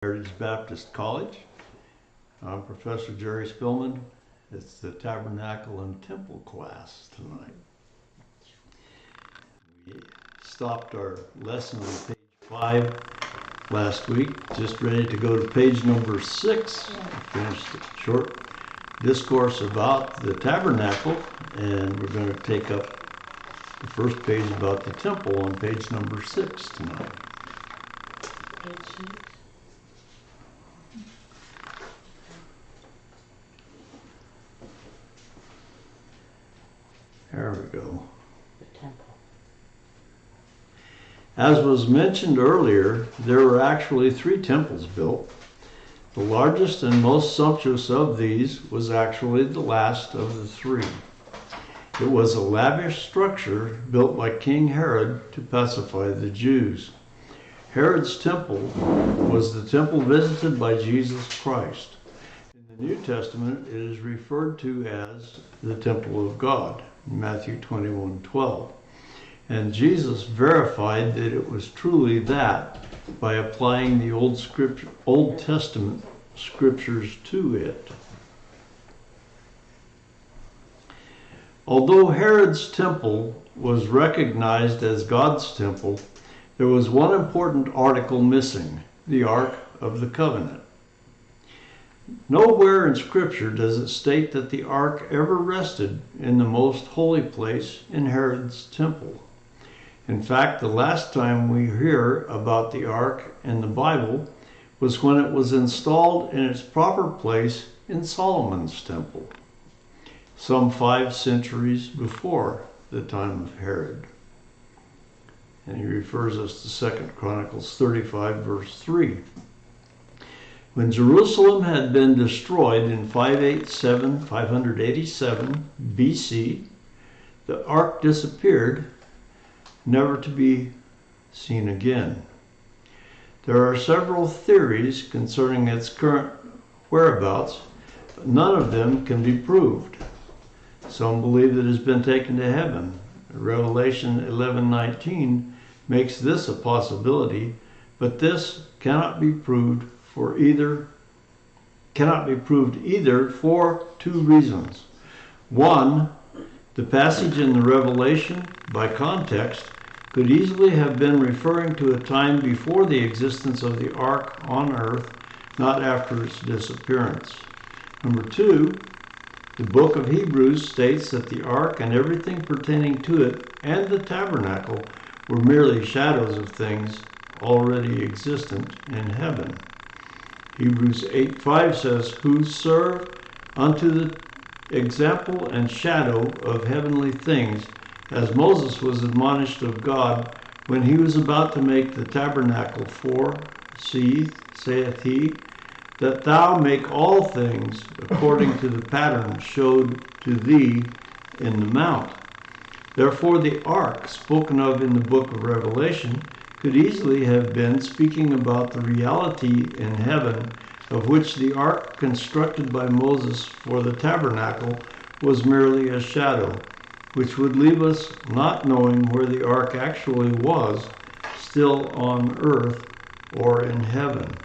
Heritage Baptist College. I'm Professor Jerry Spillman. It's the Tabernacle and Temple class tonight. We stopped our lesson on page 5 last week, just ready to go to page number 6. We finished a short discourse about the tabernacle, and we're going to take up the first page about the temple on page number 6 tonight. Page 6. There we go. The temple. As was mentioned earlier, there were actually 3 temples built. The largest and most sumptuous of these was actually the last of the 3. It was a lavish structure built by King Herod to pacify the Jews. Herod's temple was the temple visited by Jesus Christ. In the New Testament, it is referred to as the temple of God, Matthew 21:12. And Jesus verified that it was truly that by applying the Old Testament scriptures to it. Although Herod's temple was recognized as God's temple, there was one important article missing: the Ark of the Covenant. Nowhere in Scripture does it state that the Ark ever rested in the most holy place in Herod's temple. In fact, the last time we hear about the Ark in the Bible was when it was installed in its proper place in Solomon's temple, some 5 centuries before the time of Herod. And he refers us to 2 Chronicles 35, verse 3. When Jerusalem had been destroyed in 587 BC, the ark disappeared, never to be seen again. There are several theories concerning its current whereabouts, but none of them can be proved. Some believe it has been taken to heaven. Revelation 11:19 makes this a possibility, but this cannot be proved either for 2 reasons. One, the passage in the Revelation, by context, could easily have been referring to a time before the existence of the ark on earth, not after its disappearance. Number 2, the book of Hebrews states that the ark and everything pertaining to it and the tabernacle were merely shadows of things already existent in heaven. Hebrews 8:5 says, "Who serve unto the example and shadow of heavenly things, as Moses was admonished of God when he was about to make the tabernacle for, see, saith he, that thou make all things according to the pattern showed to thee in the mount." Therefore the ark spoken of in the book of Revelation could easily have been speaking about the reality in heaven, of which the ark constructed by Moses for the tabernacle was merely a shadow, which would leave us not knowing where the ark actually was, still on earth or in heaven.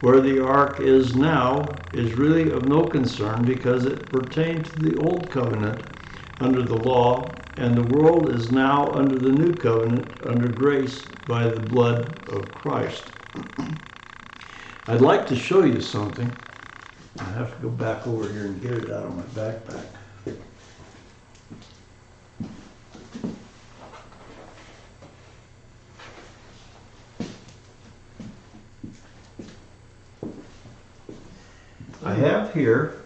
Where the ark is now is really of no concern because it pertained to the old covenant under the law, and the world is now under the new covenant under grace by the blood of Christ. I'd like to show you something. I have to go back over here and get it out of my backpack. I have here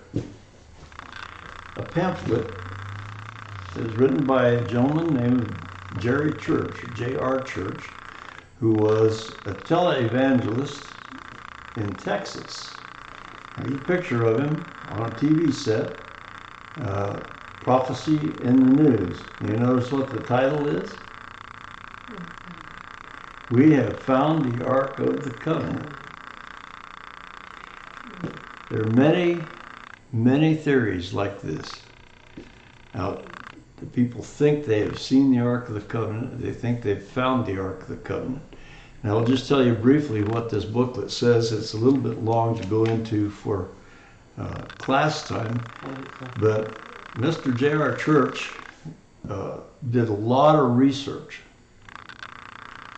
a pamphlet that is written by a gentleman named Jerry Church, J.R. Church, who was a televangelist in Texas. Here's a picture of him on a TV set, Prophecy in the News. You notice what the title is? We have found the Ark of the Covenant. There are many, many theories like this. Now, the people think they have seen the Ark of the Covenant. They think they've found the Ark of the Covenant. And I'll just tell you briefly what this booklet says. It's a little bit long to go into for class time, but Mr. J.R. Church did a lot of research.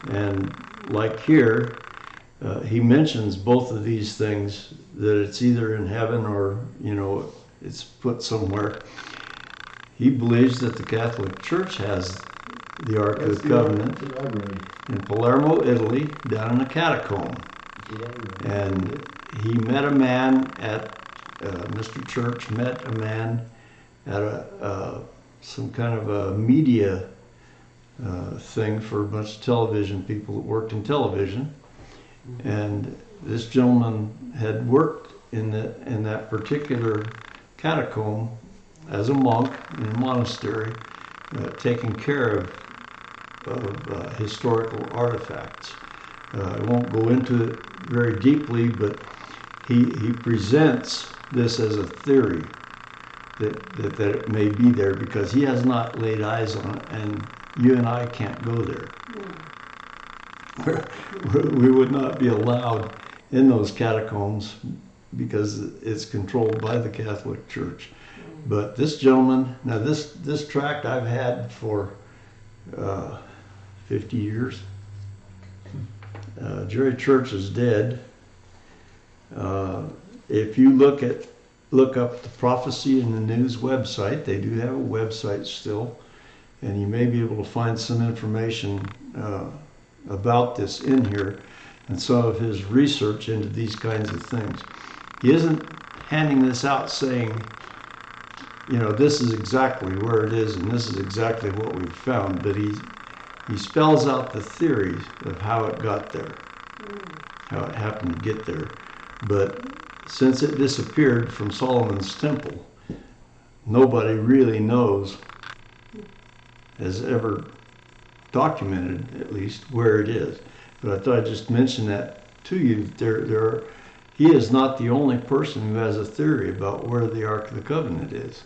And like here, he mentions both of these things, that it's either in heaven or, you know, it's put somewhere. He believes that the Catholic Church has the Ark of the Covenant in Palermo, Italy, down in a catacomb. And he met a man at, Mr. Church met a man at some kind of a media thing for a bunch of television people that worked in television. And this gentleman had worked in that particular catacomb as a monk in a monastery, taking care of historical artifacts. I won't go into it very deeply, but he presents this as a theory that it may be there, because he has not laid eyes on it, and you and I can't go there. We would not be allowed in those catacombs because it's controlled by the Catholic Church. But this gentleman, now this tract I've had for 50 years. Jerry Church is dead. If you look up the Prophecy in the News website, they do have a website still, and you may be able to find some information about this in here and some of his research into these kinds of things. He isn't handing this out saying, you know, this is exactly where it is and this is exactly what we've found, but he spells out the theories of how it got there, how it happened to get there. But since it disappeared from Solomon's temple, nobody really knows, has ever documented at least, where it is. But I thought I'd just mention that to you. He is not the only person who has a theory about where the Ark of the Covenant is.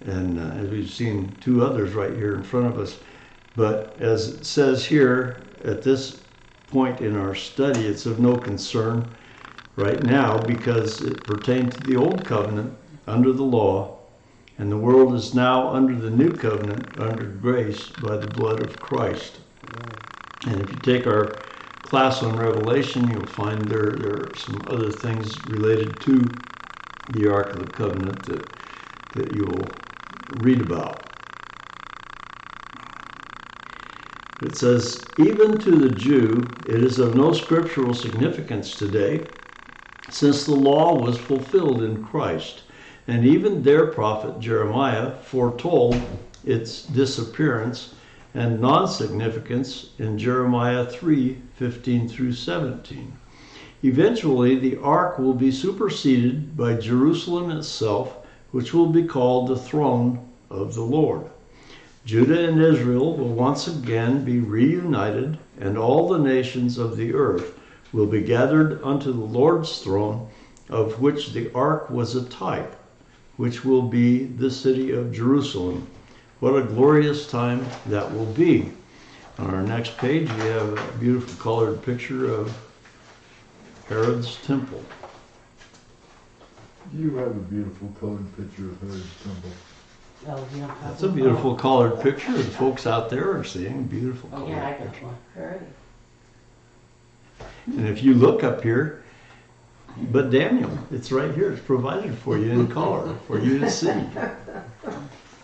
And as we've seen two others right here in front of us. But as it says here, at this point in our study, it's of no concern right now because it pertained to the Old Covenant under the law, and the world is now under the New Covenant under grace by the blood of Christ. And if you take our class on Revelation, you'll find there are some other things related to the Ark of the Covenant that you'll read about. It says, even to the Jew, it is of no scriptural significance today, since the law was fulfilled in Christ, and even their prophet Jeremiah foretold its disappearance and non-significance in Jeremiah 3:15 through 17. Eventually, the ark will be superseded by Jerusalem itself, which will be called the throne of the Lord. Judah and Israel will once again be reunited, and all the nations of the earth will be gathered unto the Lord's throne, of which the ark was a type, which will be the city of Jerusalem. What a glorious time that will be. On our next page, we have a beautiful colored picture of Herod's temple. You have a beautiful colored picture of Herod's temple. Oh, you don't have That's a beautiful colored picture. The folks out there are seeing a beautiful Oh, colored yeah, I got picture. one. Alright. And if you look up here, but Daniel, it's right here. It's provided for you in color for you to see.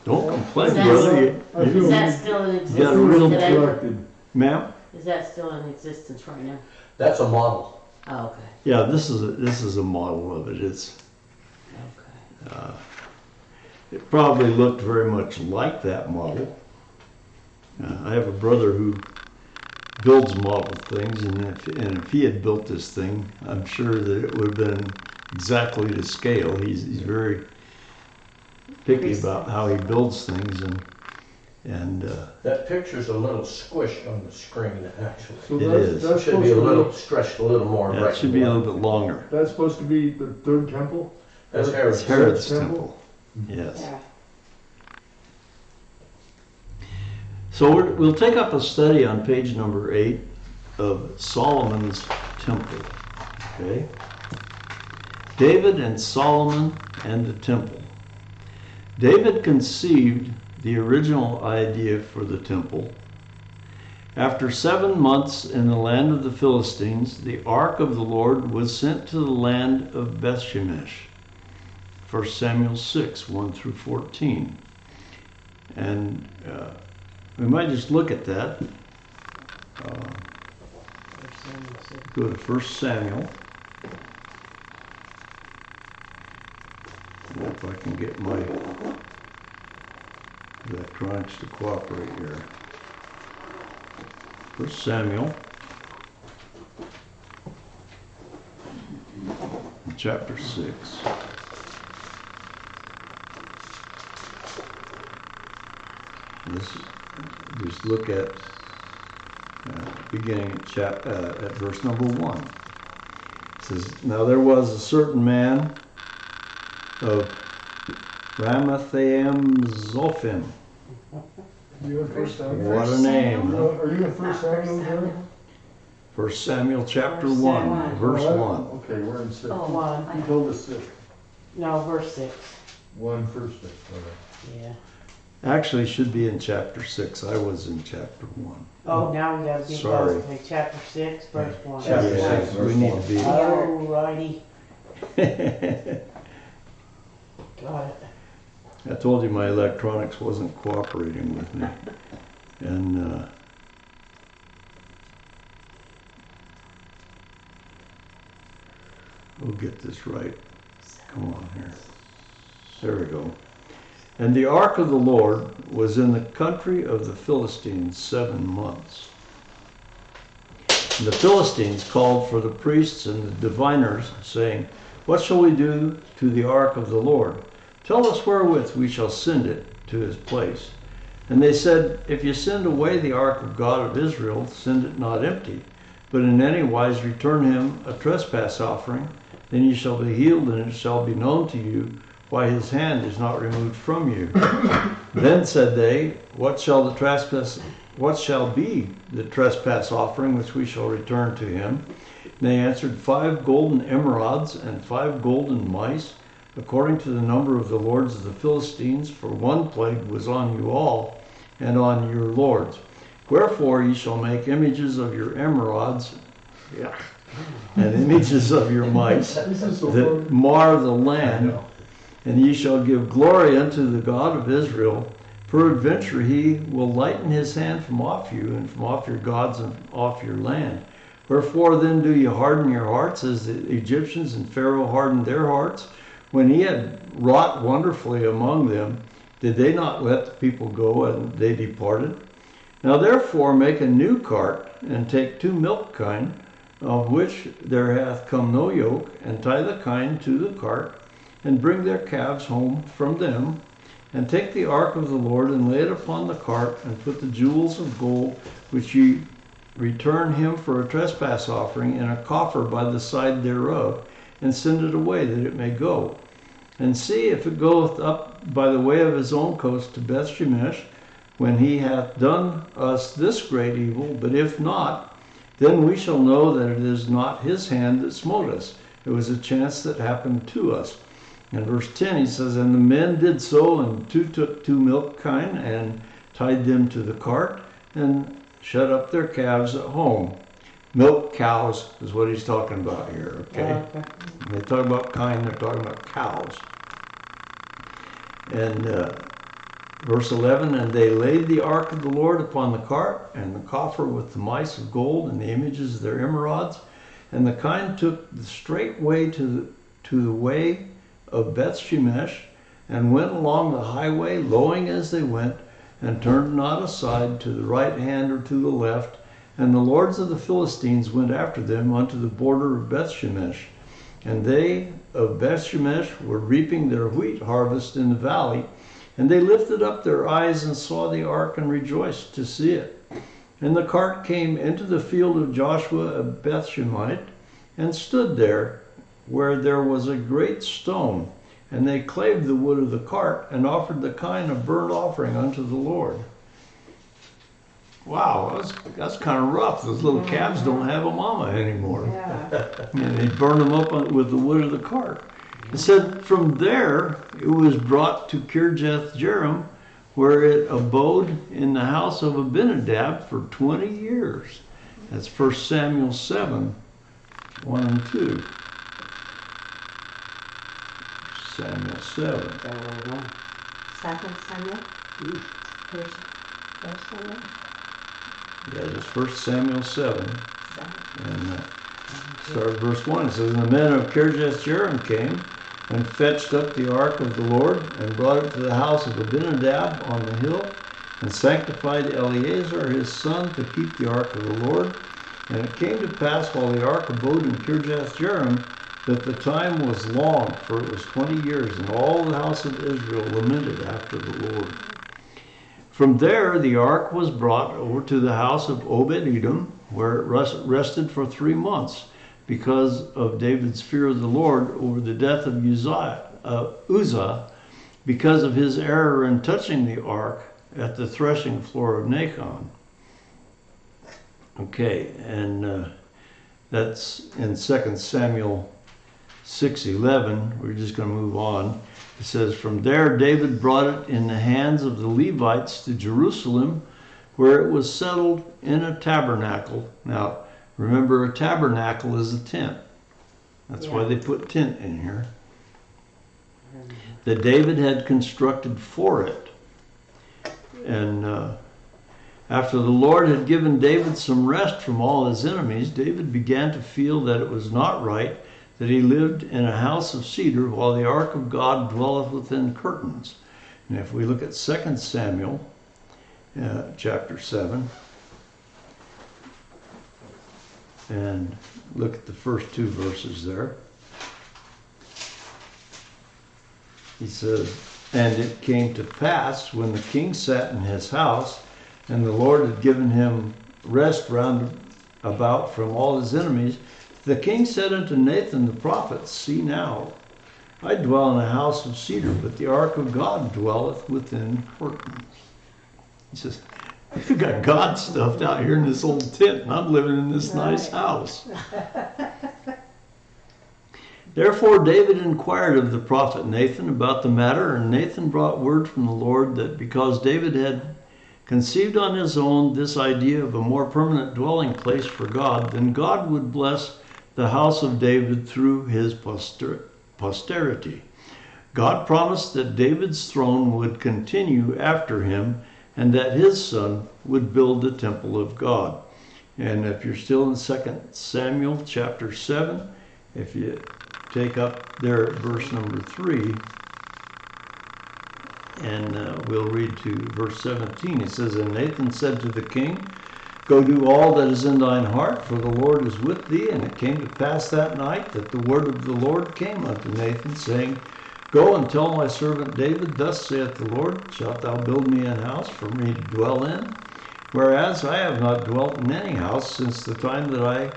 Don't complain, Is that brother. Is that still in You got a existence real today? Corrected. Ma'am? Is that still in existence right now? That's a model. Oh, okay. Yeah, this is a model of it. It's Okay. it probably looked very much like that model. I have a brother who builds model things, and if he had built this thing, I'm sure that it would have been exactly to scale. He's very picky about how he builds things, and That picture's a little squished on the screen, actually. So It that's, is. that's Should supposed be a to little, be, stretched a little more. that right should be a and little bit longer. that's supposed to be the third temple? That's It's Herod's. Herod's Temple? temple. Yes. Yeah. So we'll take up a study on page number 8 of Solomon's temple. Okay? David and Solomon and the temple. David conceived the original idea for the temple. After 7 months in the land of the Philistines, the ark of the Lord was sent to the land of Bethshemesh. 1 Samuel 6, 1 through 14. And we might just look at that. Go to 1 Samuel. If I can get my electronics to cooperate here. 1 Samuel, chapter 6. Just look at beginning at verse number 1. It says, "Now there was a certain man of Ramathaim Zophim." You in First Samuel? What a name, huh? Are you in First Samuel, Jerry? 1 Samuel chapter First 1, Samuel. verse 1. Okay, we're in 6. Oh, You one. told us 6. No, verse 6. 1, first 6. All right. Yeah. Actually, should be in chapter 6. I was in chapter 1. Oh, now we gotta be Sorry. okay, chapter 6, verse 1. Chapter Yeah, 6, we verse need 1. to be. Alrighty, got it. I told you my electronics wasn't cooperating with me. And we'll get this right. Come on here. There we go. "And the ark of the Lord was in the country of the Philistines 7 months. And the Philistines called for the priests and the diviners, saying, 'What shall we do to the ark of the Lord? Tell us wherewith we shall send it to his place.' And they said, 'If you send away the ark of God of Israel, send it not empty, but in any wise return him a trespass offering. Then ye shall be healed, and it shall be known to you why his hand is not removed from you.' Then said they, What shall be the trespass offering which we shall return to him? And they answered, 5 golden emerods and 5 golden mice, according to the number of the lords of the Philistines, for one plague was on you all, and on your lords. Wherefore ye shall make images of your emerods, and images of your mice, This is so that fun. mar the land, and ye shall give glory unto the God of Israel. Peradventure he will lighten his hand from off you, and from off your gods, and off your land. Wherefore then do ye harden your hearts, as the Egyptians and Pharaoh hardened their hearts? When he had wrought wonderfully among them, did they not let the people go, and they departed? Now therefore make a new cart, and take 2 milk kine, of which there hath come no yoke, and tie the kine to the cart, and bring their calves home from them, and take the ark of the Lord, and lay it upon the cart, and put the jewels of gold, which ye return him for a trespass offering, in a coffer by the side thereof, and send it away, that it may go. And see if it goeth up by the way of his own coast to Bethshemesh, when he hath done us this great evil. But if not, then we shall know that it is not his hand that smote us. It was a chance that happened to us." In verse 10 he says, "And the men did so, and took 2 milk kine, and tied them to the cart, and shut up their calves at home." Milk cows is what he's talking about here, okay? When they talk about kine, they're talking about cows. And verse 11, "And they laid the ark of the Lord upon the cart, and the coffer with the mice of gold, and the images of their emerods. And the kine took the straight way to the way of Bethshemesh, and went along the highway, lowing as they went, and turned not aside to the right hand or to the left. And the lords of the Philistines went after them unto the border of Bethshemesh. And they of Bethshemesh were reaping their wheat harvest in the valley. And they lifted up their eyes and saw the ark, and rejoiced to see it. And the cart came into the field of Joshua of Bethshemite, and stood there, where there was a great stone. And they clave the wood of the cart, and offered the kine of burnt offering unto the Lord." Wow, that's kind of rough. Those little calves don't have a mama anymore. Yeah. And they burned them up with the wood of the cart. It said from there it was brought to Kirjath Jearim, where it abode in the house of Abinadab for 20 years. That's 1 Samuel 7, 1 and 2. Samuel 7. Second Samuel. First Samuel. Yeah, it's 1 Samuel 7. Second. And start at verse 1. It says, And the men of Kirjath Jearim came and fetched up the ark of the Lord and brought it to the house of Abinadab on the hill and sanctified Eleazar his son to keep the ark of the Lord. And it came to pass while the ark abode in Kirjath Jearim that the time was long, for it was 20 years, and all the house of Israel lamented after the Lord. From there the ark was brought over to the house of Obed-Edom, where it rested for 3 months, because of David's fear of the Lord over the death of Uzzah, because of his error in touching the ark at the threshing floor of Nachon. Okay, and that's in 2 Samuel 6:11. We're just going to move on. It says, From there David brought it in the hands of the Levites to Jerusalem, where it was settled in a tabernacle. Now, remember, a tabernacle is a tent. That's why they put tent in here. That David had constructed for it. And after the Lord had given David some rest from all his enemies, David began to feel that it was not right that he lived in a house of cedar while the ark of God dwelleth within curtains. And if we look at 2 Samuel chapter 7, and look at the first 2 verses there. He says, And it came to pass, when the king sat in his house, and the Lord had given him rest round about from all his enemies, the king said unto Nathan the prophet, See now, I dwell in a house of cedar, but the ark of God dwelleth within curtains. He says, You've got God stuffed out here in this old tent, and I'm living in this nice house. Therefore David inquired of the prophet Nathan about the matter, and Nathan brought word from the Lord that because David had conceived on his own this idea of a more permanent dwelling place for God, then God would bless the house of David through his posterity. God promised that David's throne would continue after him, and that his son would build the temple of God. And if you're still in 2 Samuel chapter 7, if you take up there at verse number 3, and we'll read to verse 17. It says, And Nathan said to the king, Go do all that is in thine heart, for the Lord is with thee. And it came to pass that night that the word of the Lord came unto Nathan, saying, Go and tell my servant David, Thus saith the Lord, Shalt thou build me an house for me to dwell in? Whereas I have not dwelt in any house since the time that I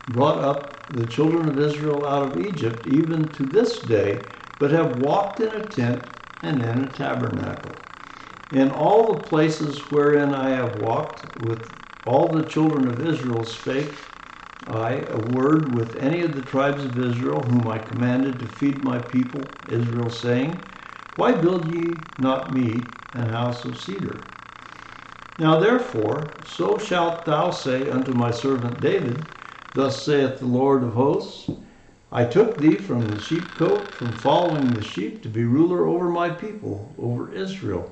brought up the children of Israel out of Egypt, even to this day, but have walked in a tent and in a tabernacle. In all the places wherein I have walked with all the children of Israel spake I a word with any of the tribes of Israel, whom I commanded to feed my people Israel, saying, Why build ye not me an house of cedar? Now therefore, so shalt thou say unto my servant David, Thus saith the Lord of hosts, I took thee from the sheepcote, from following the sheep, to be ruler over my people, over Israel.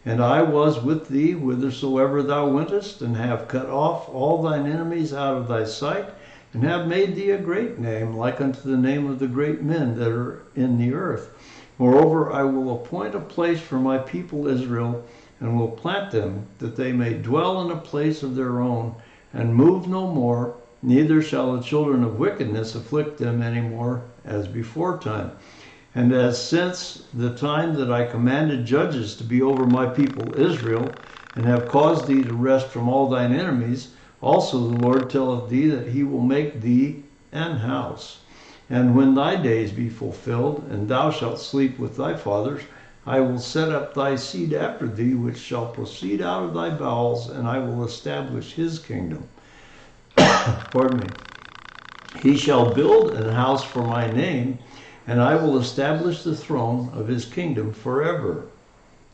And I was with thee whithersoever thou wentest, and have cut off all thine enemies out of thy sight, and have made thee a great name, like unto the name of the great men that are in the earth. Moreover, I will appoint a place for my people Israel, and will plant them, that they may dwell in a place of their own, and move no more, neither shall the children of wickedness afflict them any more as before time. And as since the time that I commanded judges to be over my people Israel, and have caused thee to rest from all thine enemies, also the Lord telleth thee that he will make thee an house. And when thy days be fulfilled, and thou shalt sleep with thy fathers, I will set up thy seed after thee, which shall proceed out of thy bowels, and I will establish his kingdom. Pardon me. He shall build an house for my name, and I will establish the throne of his kingdom forever.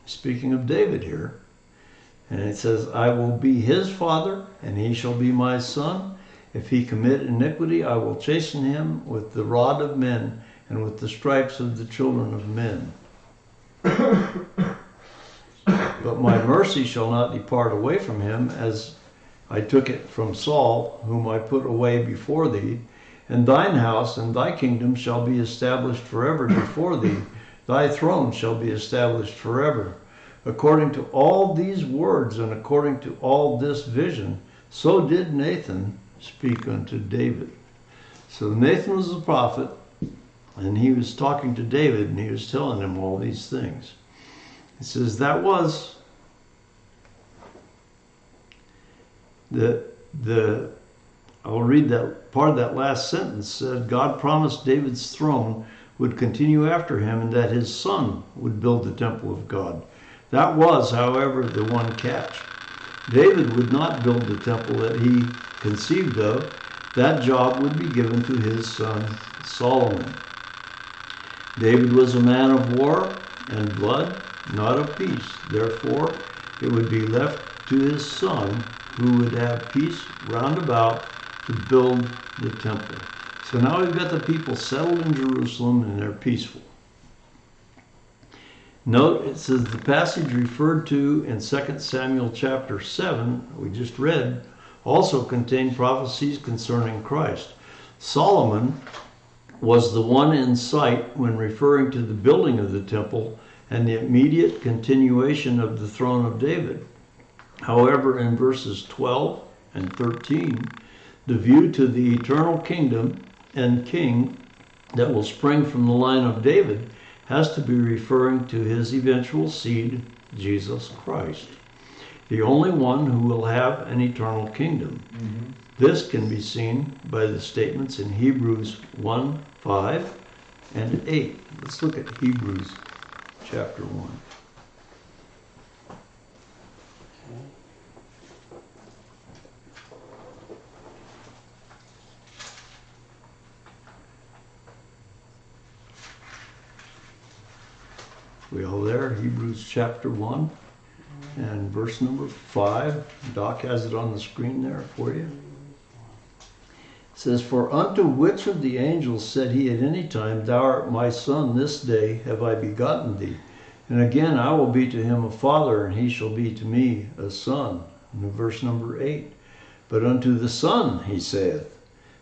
Speaking of David here. And it says, I will be his father, and he shall be my son. If he commit iniquity, I will chasten him with the rod of men, and with the stripes of the children of men. But my mercy shall not depart away from him, as I took it from Saul, whom I put away before thee. And thine house and thy kingdom shall be established forever before thee. Thy throne shall be established forever. According to all these words and according to all this vision, so did Nathan speak unto David. So Nathan was the prophet, and he was talking to David, and he was telling him all these things. It says that was I'll read that part of that last sentence. Said God promised David's throne would continue after him, and that his son would build the temple of God. That was, however, the one catch. David would not build the temple that he conceived of. That job would be given to his son Solomon. David was a man of war and blood, not of peace. Therefore, it would be left to his son, who would have peace round about, to build the temple. So now we've got the people settled in Jerusalem, and they're peaceful. Note, it says the passage referred to in 2 Samuel chapter 7, we just read, also contained prophecies concerning Christ. Solomon was the one in sight when referring to the building of the temple and the immediate continuation of the throne of David. However, in verses 12 and 13, the view to the eternal kingdom and king that will spring from the line of David has to be referring to his eventual seed, Jesus Christ, the only one who will have an eternal kingdom. Mm-hmm. This can be seen by the statements in Hebrews 1, 5, and 8. Let's look at Hebrews chapter 1. We all there? Hebrews chapter 1 and verse number 5. Doc has it on the screen there for you. It says, For unto which of the angels said he at any time, Thou art my son, this day have I begotten thee? And again, I will be to him a father, and he shall be to me a son. And verse number 8. But unto the Son he saith,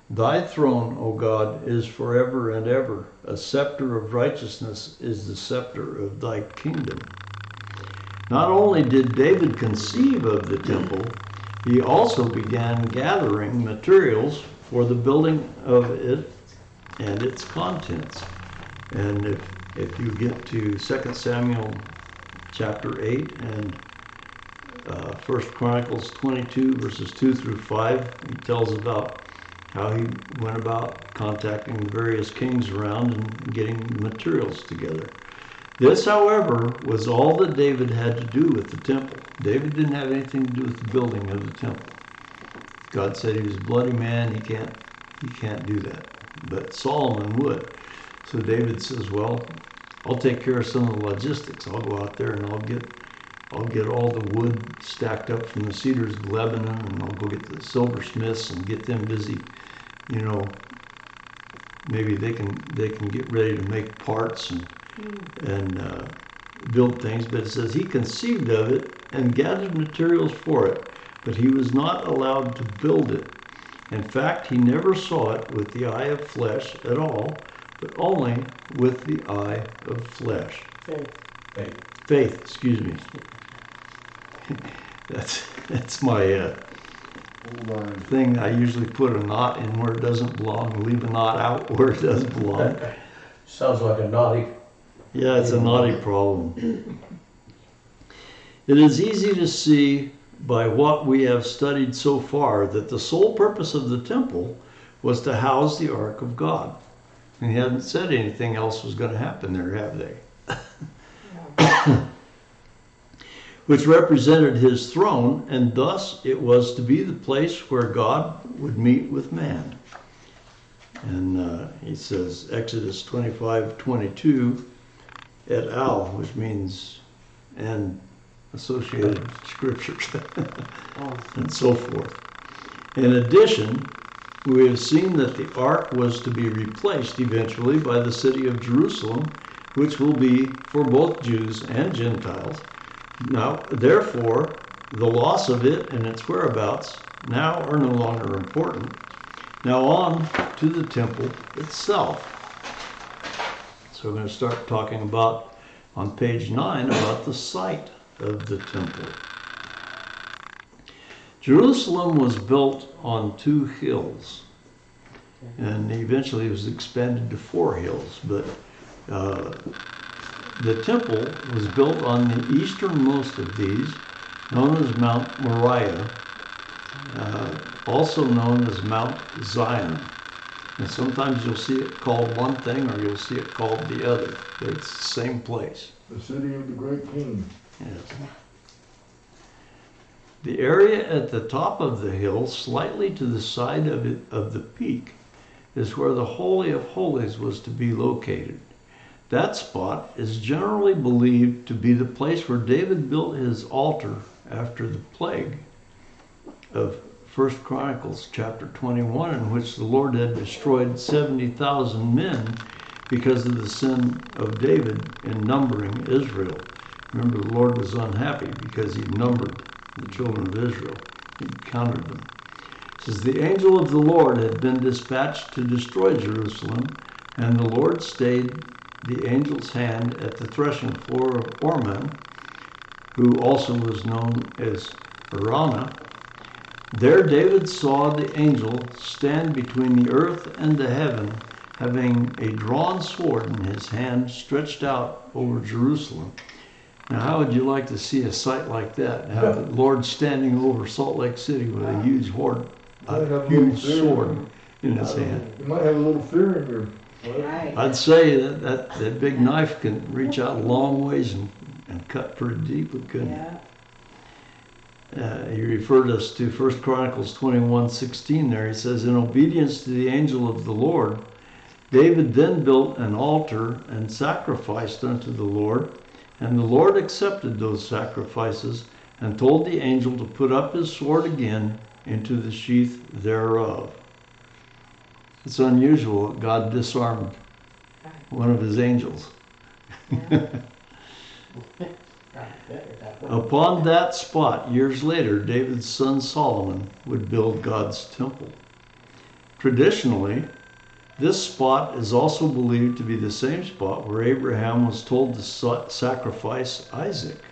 Thy throne, O God, is forever and ever. A scepter of righteousness is the scepter of thy kingdom. Not only did David conceive of the temple, he also began gathering materials for the building of it and its contents. And if you get to 2 Samuel chapter 8 and 1 Chronicles 22 verses 2 through 5, he tells about how he went about contacting the various kings around and getting materials together. This, however, was all that David had to do with the temple. David didn't have anything to do with the building of the temple. God said he was a bloody man, he can't do that. But Solomon would. So David says, well, I'll take care of some of the logistics. I'll go out there and I'll get all the wood stacked up from the cedars of Lebanon, and I'll go get the silversmiths and get them busy. You know, maybe they can get ready to make parts and build things. But it says he conceived of it and gathered materials for it, but he was not allowed to build it. In fact, he never saw it with the eye of flesh at all, but only with the eye of flesh. Faith, excuse me. That's my thing. I usually put a knot in where it doesn't belong and leave a knot out where it does belong. Sounds like a naughty. Yeah, it's a naughty problem. It is easy to see by what we have studied so far that the sole purpose of the temple was to house the Ark of God. And he hasn't said anything else was going to happen there, have they? which represented his throne, and thus it was to be the place where God would meet with man. And he says, Exodus 25:22 et al., which means and associated scriptures Oh, and so forth. In addition, we have seen that the ark was to be replaced eventually by the city of Jerusalem, which will be for both Jews and Gentiles. Now, therefore, the loss of it and its whereabouts now are no longer important. Now on to the temple itself. So we're going to start talking about, on page 9, about the site of the temple. Jerusalem was built on 2 hills, and eventually it was expanded to 4 hills, but the temple was built on the easternmost of these, known as Mount Moriah, also known as Mount Zion. And sometimes you'll see it called one thing or you'll see it called the other, but it's the same place. The city of the great king. Yes. The area at the top of the hill, slightly to the side of the peak, is where the Holy of Holies was to be located. That spot is generally believed to be the place where David built his altar after the plague of 1 Chronicles chapter 21, in which the Lord had destroyed 70,000 men because of the sin of David in numbering Israel. Remember, the Lord was unhappy because he numbered the children of Israel. He counted them. It says, the angel of the Lord had been dispatched to destroy Jerusalem, and the Lord stayed the angel's hand at the threshing floor of Ornan, who also was known as Araunah. There David saw the angel stand between the earth and the heaven, having a drawn sword in his hand stretched out over Jerusalem. Now, how would you like to see a sight like that? Have the Lord standing over Salt Lake City with a huge sword in his hand? You might have a little fear in your right. I'd say that big knife can reach out a long ways and cut pretty deep, couldn't it? Yeah. He referred us to 1 Chronicles 21:16 there. He says, in obedience to the angel of the Lord, David then built an altar and sacrificed unto the Lord, and the Lord accepted those sacrifices and told the angel to put up his sword again into the sheath thereof. It's unusual that God disarmed one of his angels. Upon that spot, years later, David's son Solomon would build God's temple. Traditionally, this spot is also believed to be the same spot where Abraham was told to sacrifice Isaac.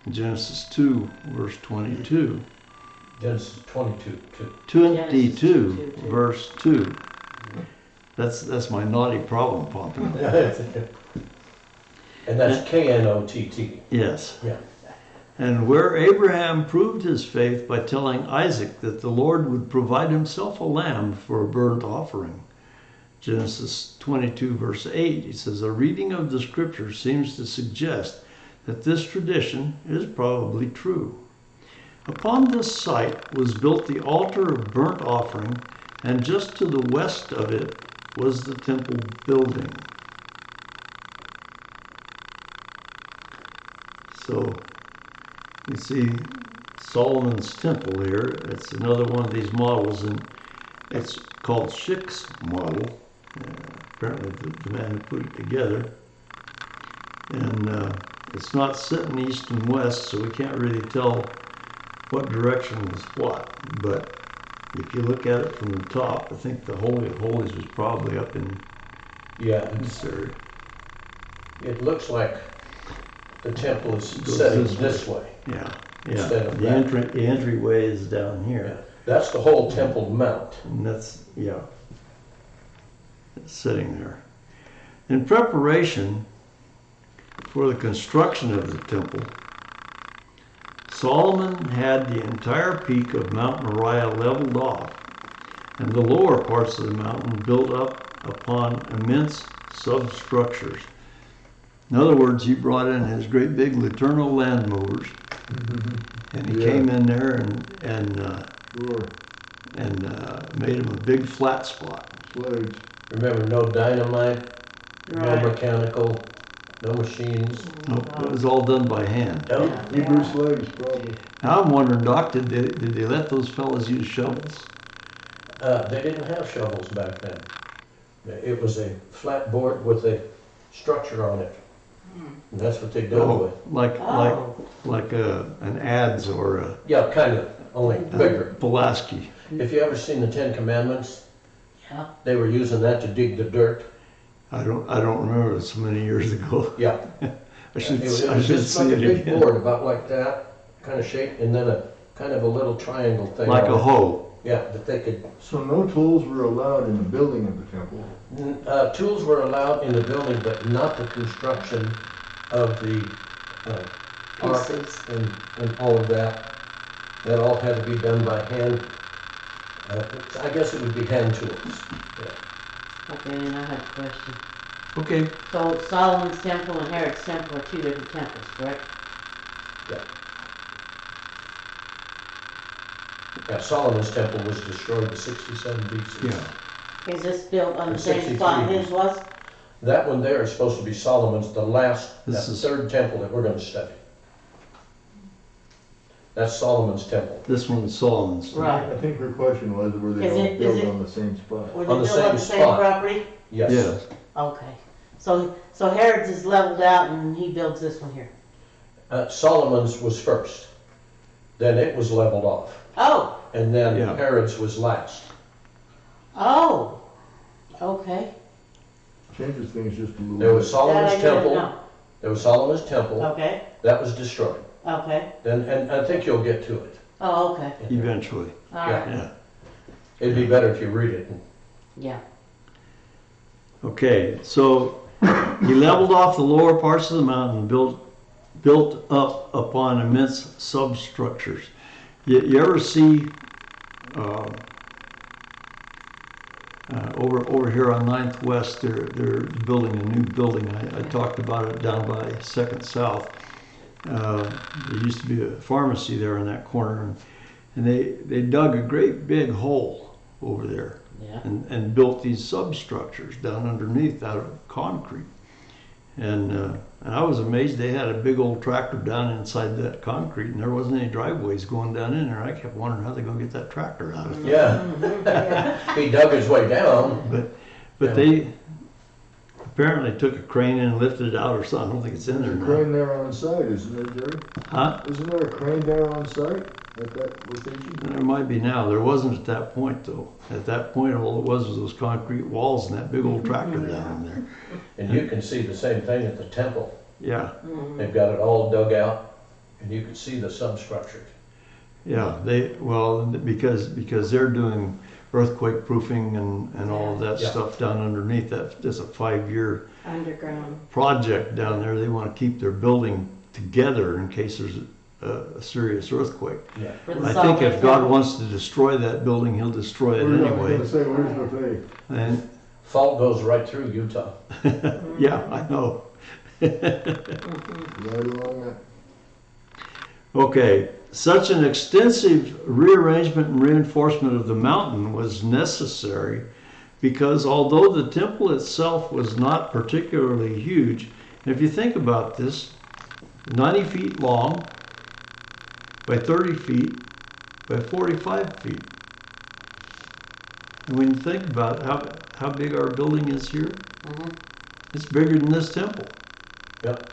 Genesis 2, verse 22. Genesis 22, 22, Genesis 2. verse 2. That's my naughty problem, Pompey. 2. And that's K-N-O-T-T. Yes. Yeah. And where Abraham proved his faith by telling Isaac that the Lord would provide himself a lamb for a burnt offering. Genesis 22, verse 8, he says, a reading of the scripture seems to suggest that this tradition is probably true. Upon this site was built the altar of burnt offering, and just to the west of it was the temple building. So you see Solomon's temple here. It's another one of these models, and it's called Schick's model. Apparently the man who put it together. And it's not sitting east and west, so we can't really tell what direction was what. But if you look at it from the top, I think the Holy of Holies was probably up in this area. It looks like the temple is setting this way. Yeah, Instead of the that. entryway is down here. That's the whole Temple Mount. And that's, it's sitting there. In preparation for the construction of the temple, Solomon had the entire peak of Mount Moriah leveled off, and the lower parts of the mountain built up upon immense substructures. In other words, he brought in his great big Letourneau land mowers, and he Yeah. came in there Sure, and made him a big flat spot. slaves. Remember, no dynamite, no Right. mechanical, no machines. Nope, it was all done by hand. No. Yeah. Hebrew slaves, probably. Now I'm wondering, Doc, did they let those fellas use shovels? They didn't have shovels back then. It was a flat board with a structure on it. And that's what they dug with. Oh. like an adze or a Yeah, kind of, only bigger. Pulaski. If you ever seen the Ten Commandments, Yeah. they were using that to dig the dirt. I don't remember it so many years ago. Yeah. I should It was I should just see like a it big again. board, about like that, kind of shape, and then a kind of a little triangle thing. Like on a it. hoe. Yeah, that they could. So no tools were allowed in the building of the temple. Tools were allowed in the building, but not the construction of the ark Pieces. and all of that. That all had to be done by hand. I guess it would be hand tools. Okay, and I have a question. Okay. So Solomon's temple and Herod's temple are two different temples, correct? Yeah, Solomon's temple was destroyed in 67 BC. Yeah. Is this built on the In same 63. spot his was? That one there is supposed to be Solomon's, the last, This that is- third temple that we're going to study. That's Solomon's temple. This one's Solomon's. Right. I think her question was, were they Is all it- built is it- on the same spot? Were they On the built on the same same spot. property? Yes. Yes. Okay. So Herod's is leveled out and he builds this one here. Solomon's was first. Then it was leveled off. Oh, And then Yeah. Herod's was last. oh, okay. Changes things just a little bit. There was That I Solomon's didn't temple. know. There was Solomon's temple. Okay, That was destroyed. okay. Then, and I think you'll get to it. Oh, okay. Eventually. All right. Yeah. It'd be better if you read it. Yeah. Okay, so he leveled off the lower parts of the mountain and built up upon immense substructures. You ever see over here on 9th West, they're building a new building. I talked about it down by 2nd South. There used to be a pharmacy there in that corner, and they dug a great big hole over there. Yeah. And built these substructures down underneath out of concrete. And I was amazed they had a big old tractor down inside that concrete, and there wasn't any driveways going down in there. I kept wondering how they're going to get that tractor out of it. Yeah. He dug his way down. But they apparently took a crane and lifted it out or something. I don't think it's in there There's a now. crane there on site, isn't there, Jerry? Huh? Isn't there a crane there on site at that location? There might be now. There wasn't at that point, though. At that point, all it was those concrete walls and that big old tractor down in there. And you can see the same thing at the temple. Yeah. They've got it all dug out, and you can see the substructures. Yeah, because they're doing earthquake proofing and all of that Yeah. stuff down underneath. That's a 5-year Underground. project down there. They want to keep their building together in case there's a serious earthquake. Yeah. For the I think Solomon if God temple. wants to destroy that building, He'll destroy it I was anyway. gonna say, where's the faith? And Fault goes right through Utah. yeah, I know. Right along that. Okay, such an extensive rearrangement and reinforcement of the mountain was necessary because although the temple itself was not particularly huge, and if you think about this, 90 feet long by 30 feet by 45 feet. And when you think about how big our building is here, it's bigger than this temple. Yep.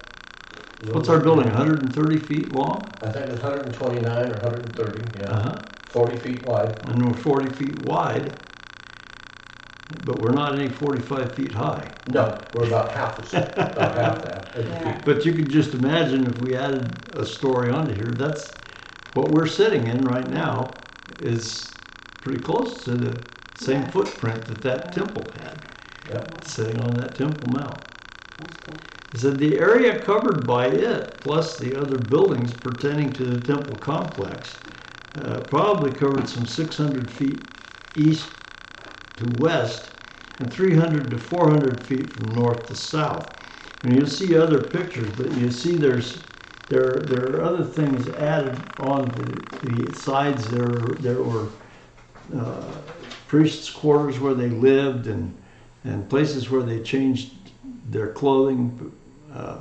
What's our building, 130 feet long? I think it's 129 or 130, yeah. Uh-huh. 40 feet wide. And we're 40 feet wide, but we're not any 45 feet high. No, we're about half about half that. 80 Yeah. feet. But you could just imagine if we added a story onto here, that's what we're sitting in right now is pretty close to the same Yeah. footprint that temple had, Yep. sitting on that Temple Mount. That's good. It said the area covered by it, plus the other buildings pertaining to the temple complex, probably covered some 600 feet east to west and 300 to 400 feet from north to south. And you'll see other pictures, but you see there are other things added on the sides. There were priests' quarters where they lived and places where they changed their clothing.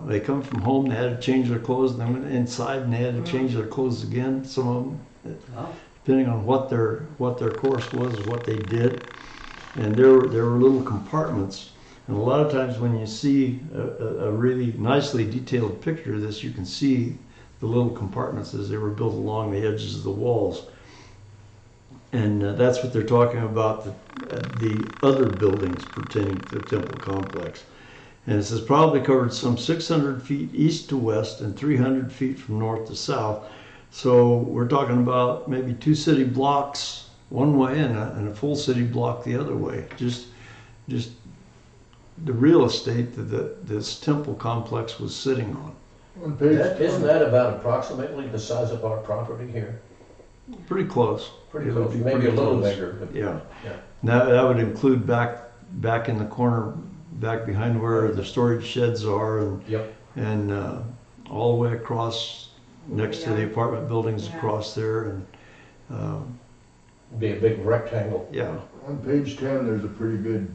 They come from home, they had to change their clothes, and then went inside and they had to change their clothes again. Some of them, Oh. depending on what their course was, what they did. And there were little compartments. And a lot of times when you see a really nicely detailed picture of this, you can see the little compartments as they were built along the edges of the walls. And that's what they're talking about, the other buildings pertaining to the temple complex. And it says probably covered some 600 feet east to west and 300 feet from north to south. So we're talking about maybe 2 city blocks one way and a full city block the other way. Just the real estate that this temple complex was sitting on. On page Isn't that about approximately the size of our property here? Pretty close. Pretty It would close, be maybe a pretty little close. bigger. But Yeah. Yeah. That would include back in the corner, back behind where the storage sheds are, Yep. and all the way across next to the apartment buildings Yeah. across there, and Be a big rectangle. yeah, On page 10, there's a pretty good.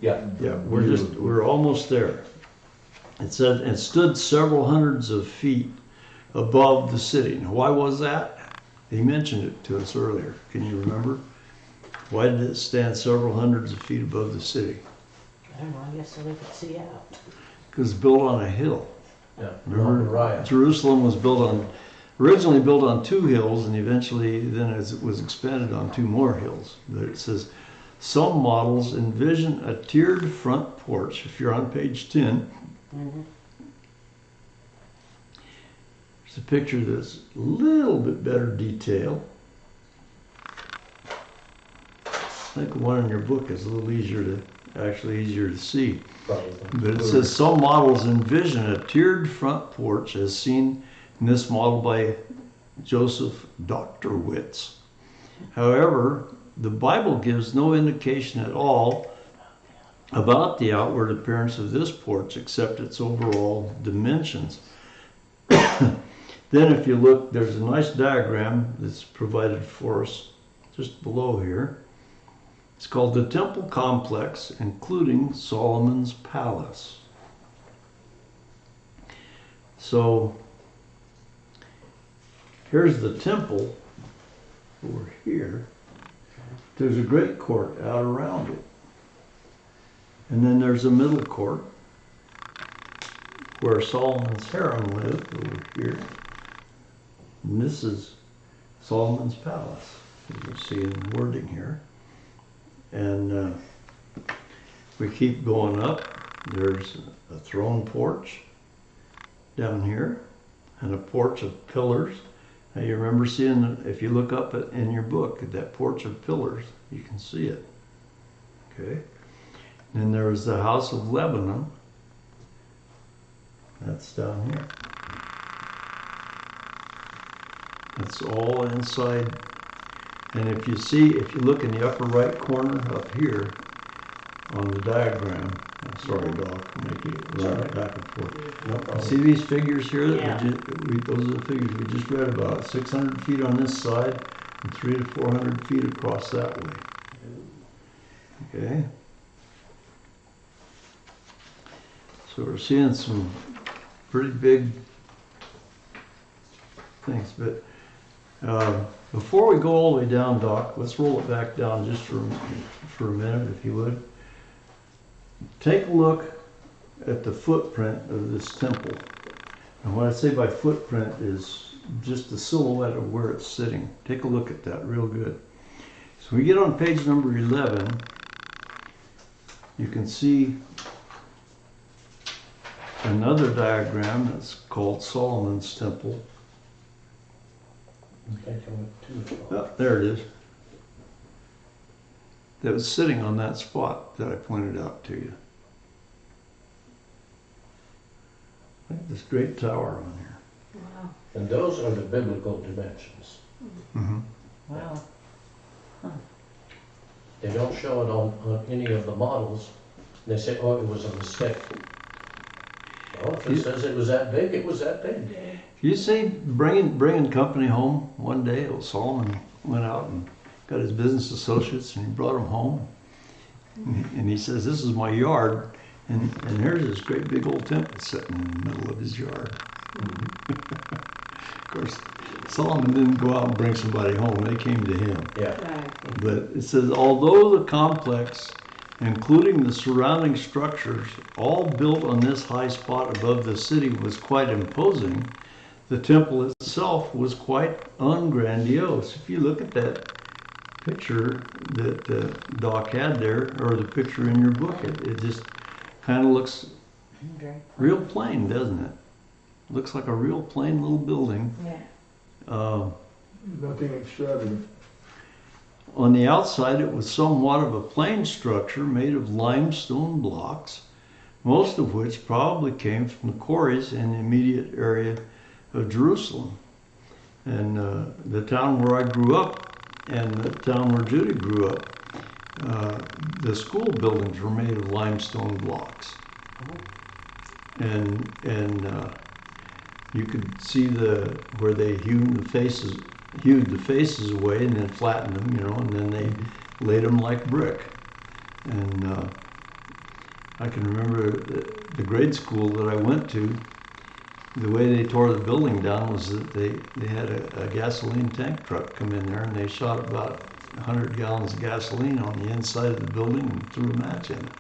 Yeah. we're almost there. It said it stood several hundreds of feet above the city. Now, why was that? He mentioned it to us earlier. Can you remember? Why did it stand several hundreds of feet above the city? I don't know, I guess so they could see out. Because it's built on a hill. Yeah. Remember, Right. Jerusalem was originally built on 2 hills, and eventually then it was expanded on 2 more hills. But it says, some models envision a tiered front porch. If you're on page 10, Mm-hmm. there's a picture that's a little bit better detail. I think the one in your book is a little easier to see. Probably. But it says some models envision a tiered front porch as seen in this model by Joseph Doctorwitz. However, the Bible gives no indication at all about the outward appearance of this porch except its overall dimensions. Then if you look, there's a nice diagram that's provided for us just below here. It's called the Temple Complex, including Solomon's Palace. So here's the temple over here. There's a great court out around it. And then there's a middle court where Solomon's harem lived over here. And this is Solomon's Palace, as you see in the wording here. And we keep going up. There's a throne porch down here and a porch of pillars. Now you remember seeing, if you look up in your book, at that porch of pillars, you can see it. Okay. Then there is the House of Lebanon. That's down here. That's all inside. And if you look in the upper right corner up here on the diagram, sorry Doc, I'll make you run it back and forth. No problem. See these figures here? Yeah. Those are the figures we just read about. 600 feet on this side and 300 to 400 feet across that way. Okay. So we're seeing some pretty big things, but before we go all the way down, Doc, let's roll it back down just for a minute, if you would. Take a look at the footprint of this temple. And what I say by footprint is just the silhouette of where it's sitting. Take a look at that real good. So we get on page number 11, you can see another diagram that's called Solomon's Temple. Okay, coming too far. Oh, there it is. That was sitting on that spot that I pointed out to you. Look at this great tower on here. Wow. And those are the biblical dimensions. Mm-hmm. Wow. They don't show it on any of the models, They say, oh, it was a mistake. Well, if it says it was that big, it was that big. You see, bringing company home one day, old Solomon went out and got his business associates and he brought them home. And he says, this is my yard. And here's this great big old temple sitting in the middle of his yard. Of course, Solomon didn't go out and bring somebody home. They came to him. Yeah. Right. But it says, although the complex, including the surrounding structures, all built on this high spot above the city, was quite imposing, the temple itself was quite ungrandiose. If you look at that picture that Doc had there, or the picture in your book, it just kind of looks real plain, doesn't it? Looks like a real plain little building. Yeah. Nothing extravagant. On the outside, it was somewhat of a plain structure made of limestone blocks, most of which probably came from the quarries in the immediate area of Jerusalem. And the town where I grew up and the town where Judy grew up, the school buildings were made of limestone blocks. And you could see where they hewed the faces away and then flattened them, and then they laid them like brick. And I can remember the grade school that I went to, the way they tore the building down was that they had a gasoline tank truck come in there and they shot about 100 gallons of gasoline on the inside of the building and threw a match in it.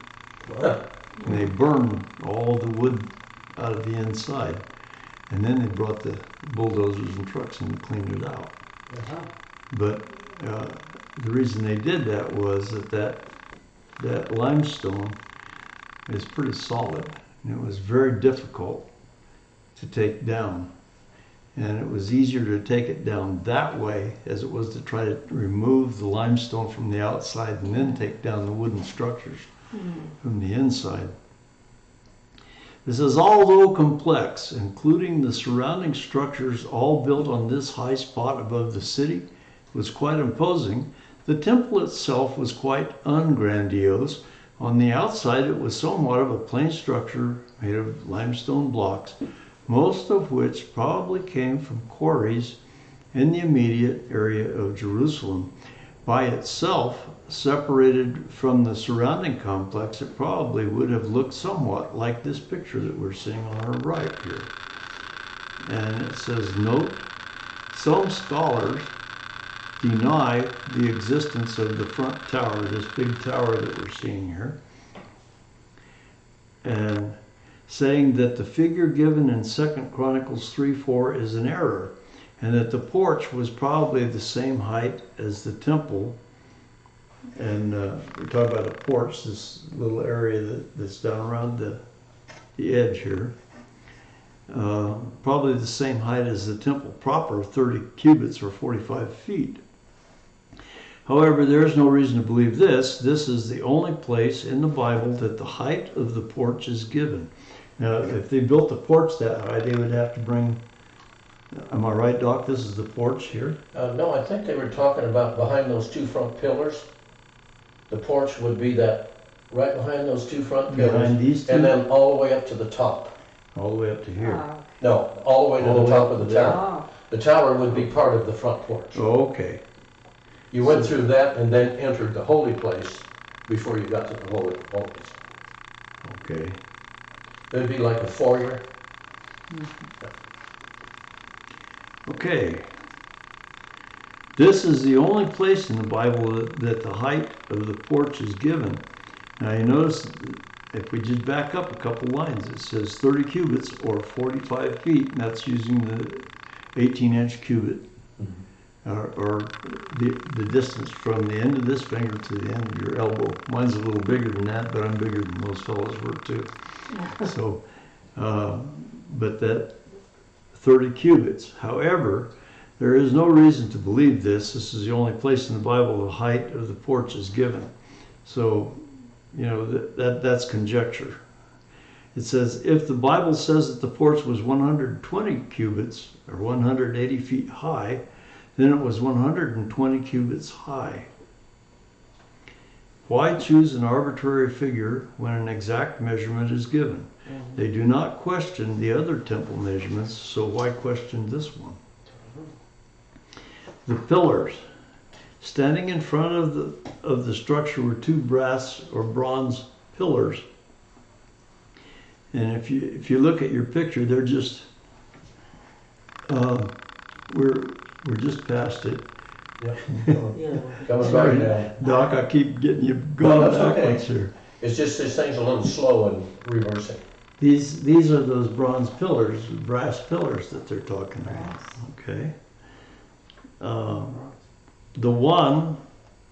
Wow. And they burned all the wood out of the inside. And then they brought the bulldozers and trucks and cleaned it out. But the reason they did that was that limestone is pretty solid. And it was very difficult to take down. And it was easier to take it down that way as it was to try to remove the limestone from the outside and then take down the wooden structures from the inside. This is, although complex, including the surrounding structures all built on this high spot above the city, was quite imposing, the temple itself was quite ungrandiose. On the outside, it was somewhat of a plain structure made of limestone blocks, most of which probably came from quarries in the immediate area of Jerusalem. By itself, separated from the surrounding complex, it probably would have looked somewhat like this picture that we're seeing on our right here. And it says, note, some scholars deny the existence of the front tower, this big tower that we're seeing here, and saying that the figure given in 2 Chronicles 3:4 is an error, and that the porch was probably the same height as the temple. And we're talking about a porch, this little area that's down around the edge here. Probably the same height as the temple proper, 30 cubits or 45 feet. However, there is no reason to believe this. This is the only place in the Bible that the height of the porch is given. Now, if they built the porch that high, they would have to bring, am I right, Doc? This is the porch here? No, I think they were talking about behind those two front pillars. The porch would be that right behind those two front pillars. Behind these two? And then all the way up to the top. All the way up to here. No, all the way to All the the way top up of the there. tower. The tower would be part of the front porch. Oh, okay. You went through that and then entered the holy place before you got to the Holy of Holies. Okay. It'd be like a foyer. Okay. This is the only place in the Bible that the height of the porch is given. Now you notice, if we just back up a couple lines, it says 30 cubits or 45 feet, and that's using the 18-inch cubit, or the distance from the end of this finger to the end of your elbow. Mine's a little bigger than that, but I'm bigger than those fellows were too. So, but that 30 cubits. However, there is no reason to believe this. This is the only place in the Bible the height of the porch is given. So, that's conjecture. It says, if the Bible says that the porch was 120 cubits or 180 feet high, then it was 120 cubits high. Why choose an arbitrary figure when an exact measurement is given? They do not question the other temple measurements, so why question this one? The pillars. Standing in front of the structure were two brass or bronze pillars. And if you look at your picture, they're just we're just past it. Yep. Yeah. Coming Sorry, back down. Doc, I keep getting you No, going that's okay. backwards here. It's just this thing's a little slow in reversing. These are those bronze pillars, brass pillars that they're talking about. Okay. The one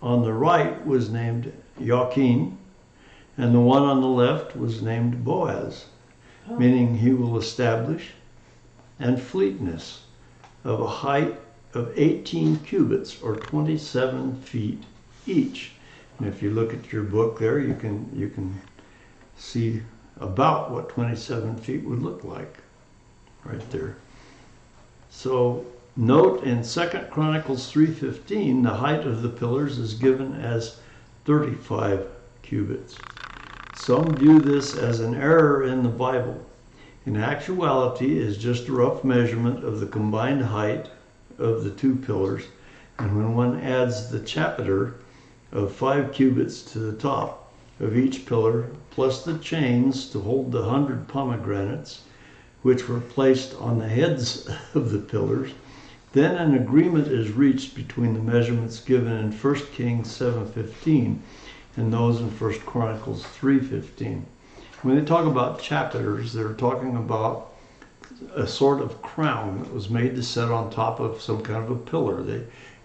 on the right was named Joachim, and the one on the left was named Boaz, meaning he will establish, and fleetness of a height of 18 cubits or 27 feet each. And if you look at your book there, you can see about what 27 feet would look like right there. So note in 2 Chronicles 3:15, the height of the pillars is given as 35 cubits. Some view this as an error in the Bible. In actuality, it is just a rough measurement of the combined height of the two pillars, and when one adds the chapiter of 5 cubits to the top of each pillar, plus the chains to hold the 100 pomegranates, which were placed on the heads of the pillars, then an agreement is reached between the measurements given in 1 Kings 7:15 and those in 1 Chronicles 3:15. When they talk about chapiters, they're talking about a sort of crown that was made to set on top of some kind of a pillar.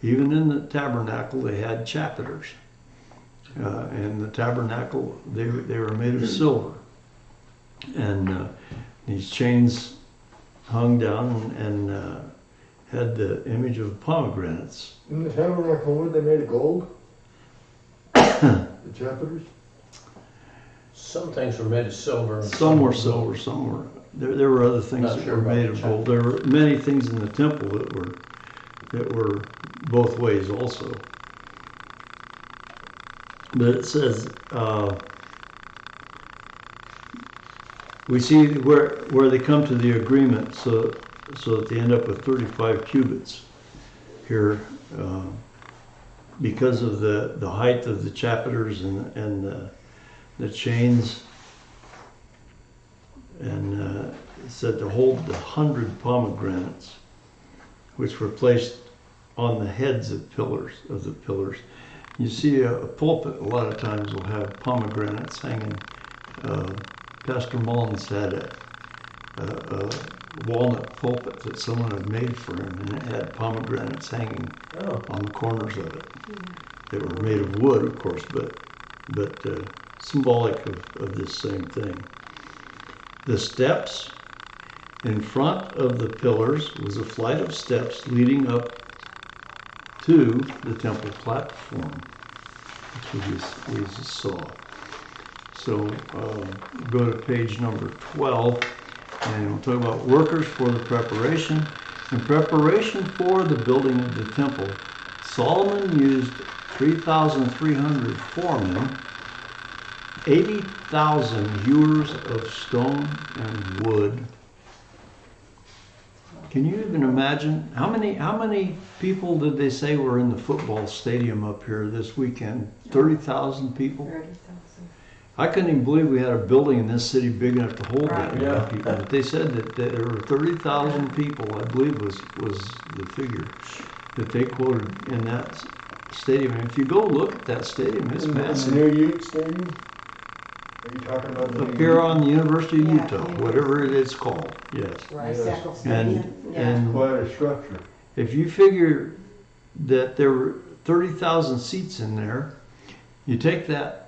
Even in the tabernacle, they had chapiters. And the tabernacle, they were made of silver. And these chains hung down and had the image of pomegranates. In the tabernacle, weren't they made of gold? The chapiters? Some things were made of silver. And Some were silver, some were. There were other things Not that sure were about made the of gold. There were many things in the temple that were both ways also. But it says, we see where they come to the agreement, so that they end up with 35 cubits here, because of the height of the chapiters and the chains, and it said to hold the 100 pomegranates, which were placed on the heads of the pillars. You see a pulpit a lot of times will have pomegranates hanging. Pastor Mullins had a walnut pulpit that someone had made for him, and it had pomegranates hanging on the corners of it. They were made of wood, of course, but symbolic of this same thing. The steps in front of the pillars was a flight of steps leading up to the temple platform, which we just saw. So go to page number 12, and we'll talk about workers for the preparation. In preparation for the building of the temple, Solomon used 3,300 foremen, 80,000 hewers of stone and wood. Can you even imagine how many people did they say were in the football stadium up here this weekend? 30,000 people. 30,000. I couldn't even believe we had a building in this city big enough to hold that many Yeah. people. But they said that there were 30,000 people, I believe was the figure that they quoted in that stadium. And if you go look at that stadium, it's In the massive. New Ute Stadium? Are you talking about the Up New here Ute? on the University of Yeah, Utah, University. whatever it is called, yes. Rice-Eccles And, Stadium. Yeah. and Quite a structure. if you figure that there were 30,000 seats in there, you take that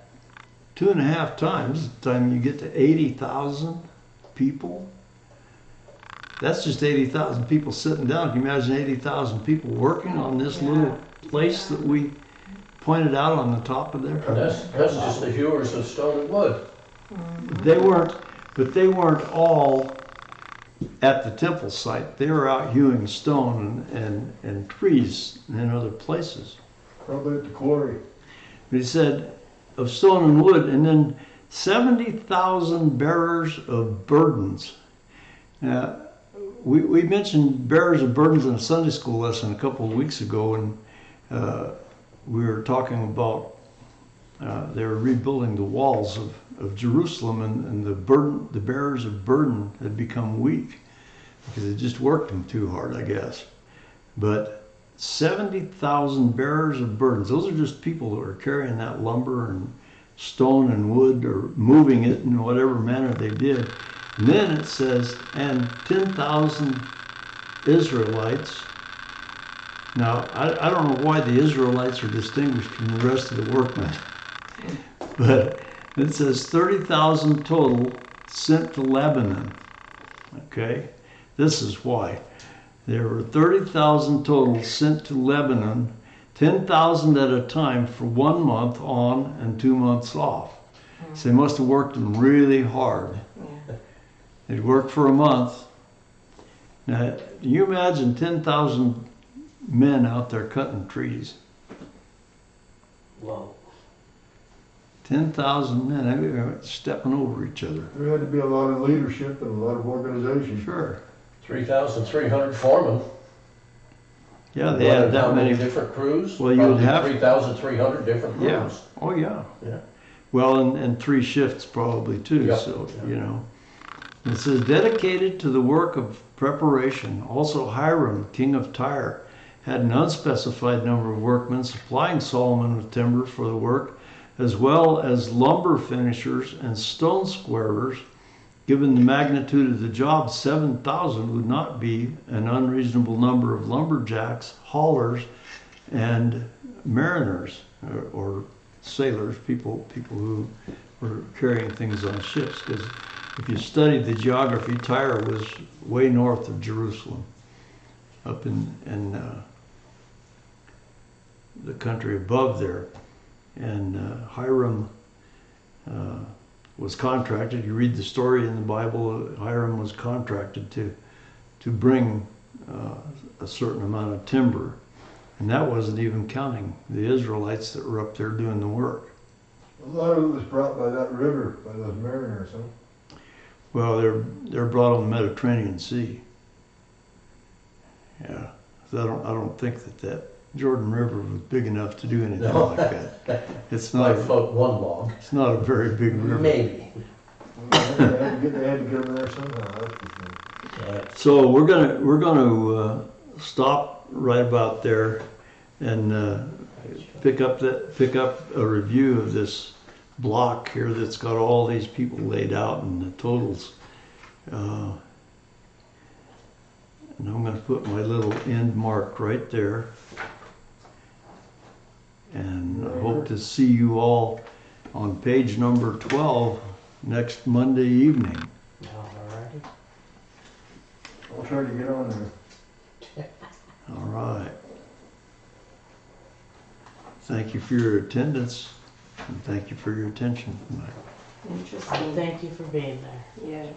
2.5 times, the time you get to 80,000 people, that's just 80,000 people sitting down. Can you imagine 80,000 people working on this little place that we pointed out on the top of there? And that's just the hewers of stone and wood. They weren't all at the temple site. They were out hewing stone and trees in other places. Probably at the quarry. But he said, of stone and wood, and then 70,000 bearers of burdens. Now, we mentioned bearers of burdens in a Sunday school lesson a couple of weeks ago, and we were talking about they were rebuilding the walls of Jerusalem, and the bearers of burden had become weak because it just worked them too hard, I guess. But 70,000 bearers of burdens, those are just people that are carrying that lumber and stone and wood, or moving it in whatever manner they did. And then it says, and 10,000 Israelites. Now, I don't know why the Israelites are distinguished from the rest of the workmen, but it says 30,000 total sent to Lebanon. Okay, this is why. There were 30,000 total sent to Lebanon, 10,000 at a time for 1 month on and 2 months off. So they must have worked them really hard. Yeah. They'd work for a month. Now, can you imagine 10,000 men out there cutting trees? Whoa. 10,000 men, they were stepping over each other. There had to be a lot of leadership and a lot of organization. Sure. 3,300 foremen. Yeah, they had How that many. different crews? Well, you would Probably have- 3,300 different crews. Yeah. Oh, yeah. Yeah. Well, and 3 shifts probably too. Yeah. So, Yeah. you know. It says, dedicated to the work of preparation. Also, Hiram, king of Tyre, had an unspecified number of workmen supplying Solomon with timber for the work, as well as lumber finishers and stone squarers. Given the magnitude of the job, 7,000 would not be an unreasonable number of lumberjacks, haulers, and mariners, or sailors, people who were carrying things on ships. Because if you studied the geography, Tyre was way north of Jerusalem, up in the country above there. And Hiram was contracted. You read the story in the Bible. Hiram was contracted to bring a certain amount of timber, and that wasn't even counting the Israelites that were up there doing the work. A lot of it was brought by that river, by those mariners, huh? Well, they're brought on the Mediterranean Sea. Yeah, so I don't think that Jordan River was big enough to do anything No. like that. It's Might not. float one log. It's not a very big river. Maybe. They had to get them there somehow, that's the thing. So we're gonna stop right about there and pick up a review of this block here that's got all these people laid out and the totals. And I'm gonna put my little end mark right there. And I hope to see you all on page number 12 next Monday evening. Alrighty. I'll try to get on there. All right. Thank you for your attendance, and thank you for your attention tonight. Interesting. Thank you for being there. Yes.